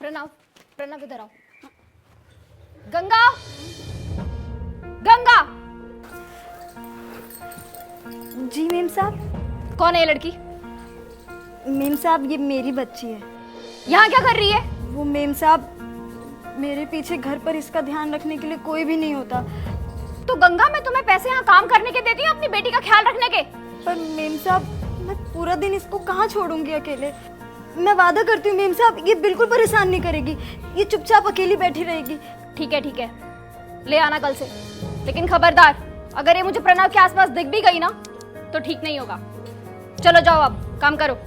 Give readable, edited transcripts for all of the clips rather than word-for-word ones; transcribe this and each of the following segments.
प्रणव, प्रणव इधर आओ। गंगा, गंगा। जी मेम साहब। कौन है ये लड़की? मेम साहब ये मेरी बच्ची है। यहाँ क्या कर रही है? वो मेम साहब मेरे पीछे घर पर इसका ध्यान रखने के लिए कोई भी नहीं होता। तो गंगा, मैं तुम्हें पैसे यहाँ काम करने के देती हूँ अपनी बेटी का ख्याल रखने के। पर मेम साहब मैं पूरा दिन इसको कहाँ छोड़ूंगी अकेले। मैं वादा करती हूँ मेम साहब ये बिल्कुल परेशान नहीं करेगी, ये चुपचाप अकेली बैठी रहेगी। ठीक है ठीक है, ले आना कल से। लेकिन खबरदार, अगर ये मुझे प्रणव के आसपास दिख भी गई ना तो ठीक नहीं होगा। चलो जाओ, अब काम करो।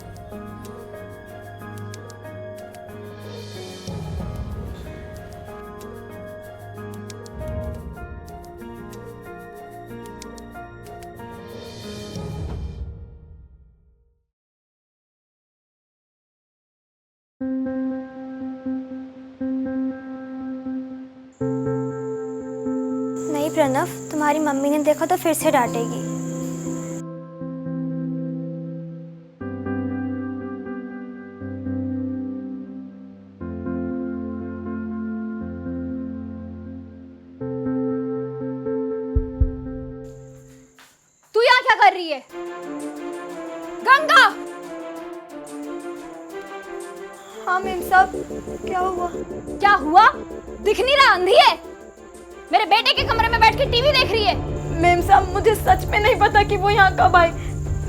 नहीं प्रणव, तुम्हारी मम्मी ने देखा तो फिर से डांटेगी। तू यहाँ क्या कर रही है? गंगा! हाँ मेम साहब, क्या हुआ? क्या हुआ? दिख नहीं रहा, अंधी है? मेरे बेटे के कमरे में बैठ के टीवी देख रही है। मेम साहब मुझे सच में नहीं पता कि वो यहाँ कब आई,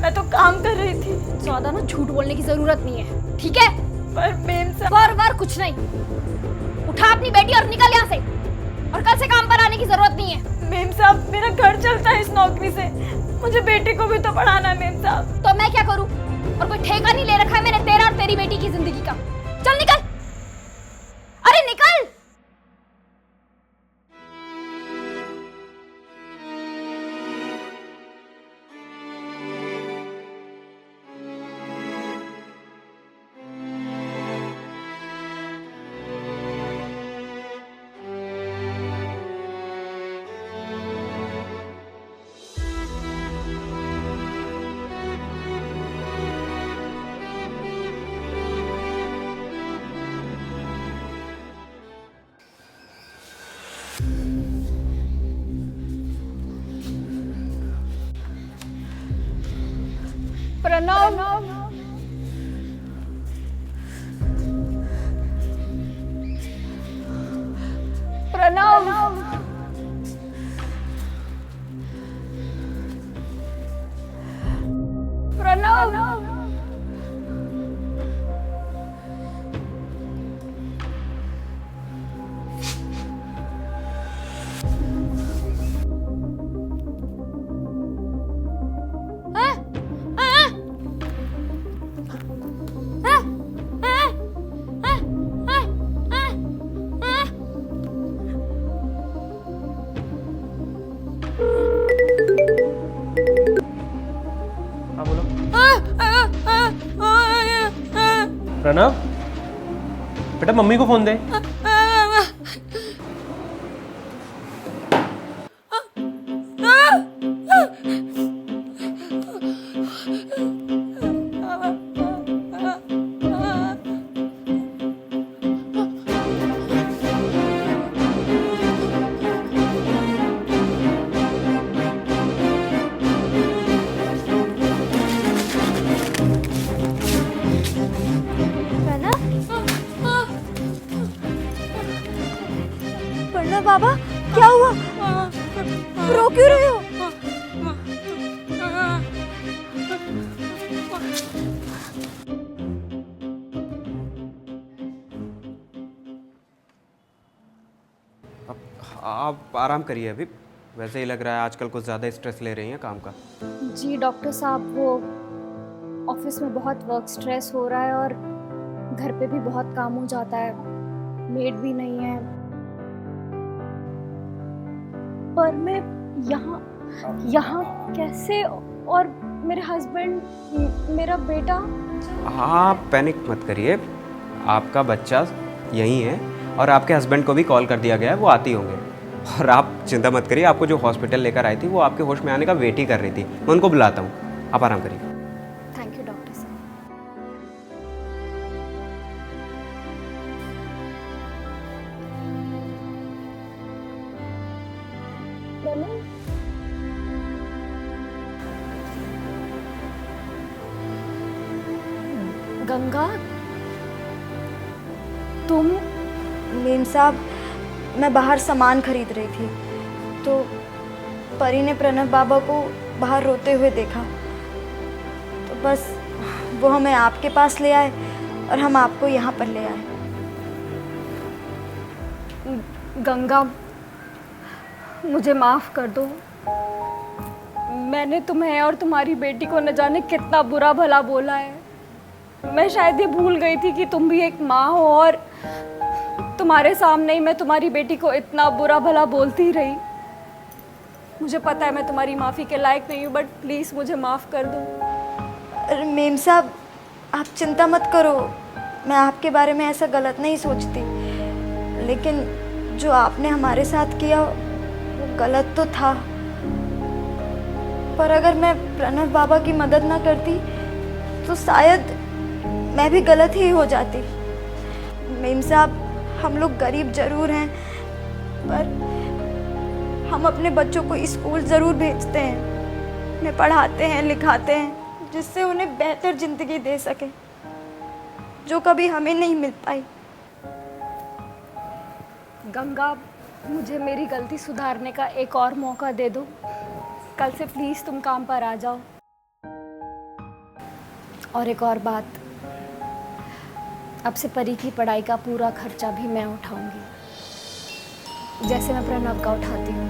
मैं तो काम कर रही थी। ज्यादा ना झूठ बोलने की जरूरत नहीं है, ठीक है? पर मेम साहब बार बार कुछ नहीं, उठा अपनी बेटी और निकल यहाँ से, और कल से काम पर आने की जरूरत नहीं है। मेम साहब मेरा घर चलता है इस नौकरी से, मुझे बेटे को भी तो पढ़ाना है मेम साहब। तो मैं क्या करूँ? और कोई ठेका नहीं ले रखा है मैंने तेरा और तेरी बेटी की जिंदगी का। चल निकल, अरे निकल। प्रणव, प्रणव, प्रणव। हाँ बोलो। प्रणव, बेटा मम्मी को फोन दे। प्रणव बाबा क्या हुआ? रो क्यों रहे हो? आप आराम करिए अभी, वैसे ही लग रहा है आजकल कुछ ज़्यादा स्ट्रेस ले रही हैं काम का। जी डॉक्टर साहब, वो ऑफिस में बहुत वर्क स्ट्रेस हो रहा है और घर पे भी बहुत काम हो जाता है, मेड भी नहीं है। पर मैं यहाँ कैसे? और मेरे हस्बैंड, मेरा बेटा। हाँ पैनिक मत करिए, आपका बच्चा यहीं है और आपके हस्बैंड को भी कॉल कर दिया गया है, वो आती होंगे। और आप चिंता मत करिए, आपको जो हॉस्पिटल लेकर आई थी वो आपके होश में आने का वेट ही कर रही थी, मैं उनको बुलाता हूँ, आप आराम करिए। थैंक यू डॉक्टर साहब। प्रणव? गंगा, तुम? मेम साहब, मैं बाहर सामान खरीद रही थी तो परी ने प्रणव बाबा को बाहर रोते हुए देखा, तो बस वो हमें आपके पास ले आए और हम आपको यहाँ पर ले आए। गंगा, मुझे माफ़ कर दो। मैंने तुम्हें और तुम्हारी बेटी को न जाने कितना बुरा भला बोला है। मैं शायद ये भूल गई थी कि तुम भी एक माँ हो और तुम्हारे सामने ही मैं तुम्हारी बेटी को इतना बुरा भला बोलती रही। मुझे पता है मैं तुम्हारी माफ़ी के लायक नहीं हूँ, बट प्लीज़ मुझे माफ़ कर दो। अरे मेम साहब, आप चिंता मत करो, मैं आपके बारे में ऐसा गलत नहीं सोचती, लेकिन जो आपने हमारे साथ किया वो गलत तो था। पर अगर मैं प्रणव बाबा की मदद ना करती तो शायद मैं भी गलत ही हो जाती। मेम साहब, हम लोग गरीब जरूर हैं, पर हम अपने बच्चों को स्कूल ज़रूर भेजते हैं, उन्हें पढ़ाते हैं, लिखाते हैं, जिससे उन्हें बेहतर ज़िंदगी दे सके, जो कभी हमें नहीं मिल पाई। गंगा, मुझे मेरी गलती सुधारने का एक और मौका दे दो। कल से प्लीज़ तुम काम पर आ जाओ। और एक और बात, अब से परी की पढ़ाई का पूरा खर्चा भी मैं उठाऊंगी, जैसे मैं प्रणव का उठाती हूँ।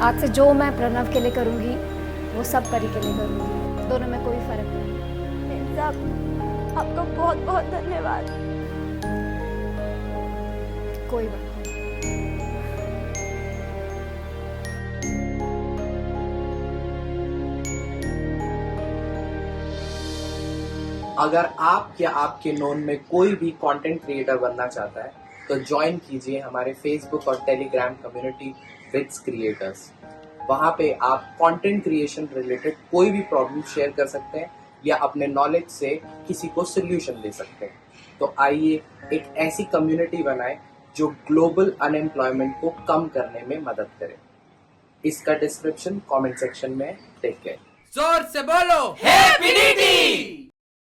आज से जो मैं प्रणव के लिए करूँगी वो सब परी के लिए करूँगी, दोनों में कोई फ़र्क नहीं। मेम साहब, आपका बहुत बहुत धन्यवाद। कोई बात नहीं। अगर आप या आपके नोन में कोई भी कंटेंट क्रिएटर बनना चाहता है तो ज्वाइन कीजिए हमारे फेसबुक और टेलीग्राम कम्युनिटी विद्स क्रिएटर्स। वहाँ पे आप कंटेंट क्रिएशन रिलेटेड कोई भी प्रॉब्लम शेयर कर सकते हैं या अपने नॉलेज से किसी को सोल्यूशन दे सकते हैं। तो आइए एक ऐसी कम्युनिटी बनाएं जो ग्लोबल अनएम्प्लॉयमेंट को कम करने में मदद करे। इसका डिस्क्रिप्शन कमेंट सेक्शन में टेक केयर। जोर से बोलो हैप्पी